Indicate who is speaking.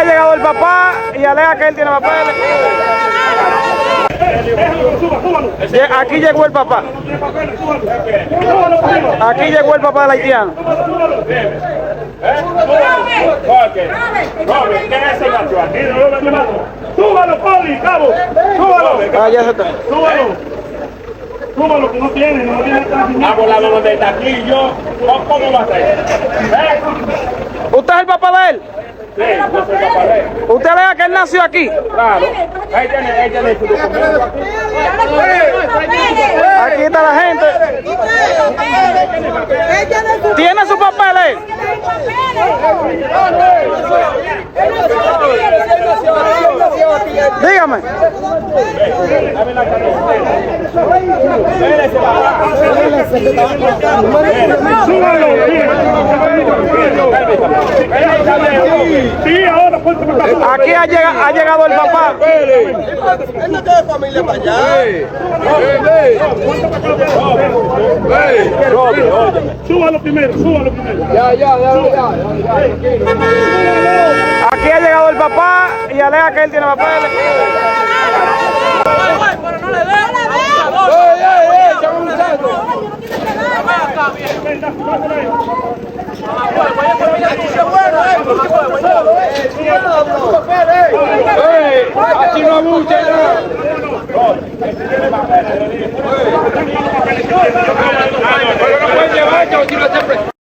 Speaker 1: ha llegado el papá y alega que él tiene papeles. Aquí llegó el papá. Aquí llegó el papá del haitiano.
Speaker 2: ¡Súbalo, Poli, cabo! ¡Súbalo!
Speaker 1: Ah, ya se está.
Speaker 2: ¡Súbalo! ¡Súbalo, que no tiene
Speaker 3: Hago la mano de taquillo. ¿Cómo va a ser?
Speaker 1: ¿Usted es el papá de él?
Speaker 3: Sí, yo soy papá de él.
Speaker 1: ¿Usted alega que él nació aquí?
Speaker 3: Claro. Ahí tiene su documento.
Speaker 1: Aquí está la gente. ¿Tiene su papeles? Dígame. Aquí ha llegado el papá.
Speaker 4: Él no tiene familia para allá.
Speaker 2: Súbalo primero, súbalo primero.
Speaker 1: Aquí ha llegado el papá y alega que él tiene papeles.
Speaker 4: Así no abuche.
Speaker 3: No pueden llevar,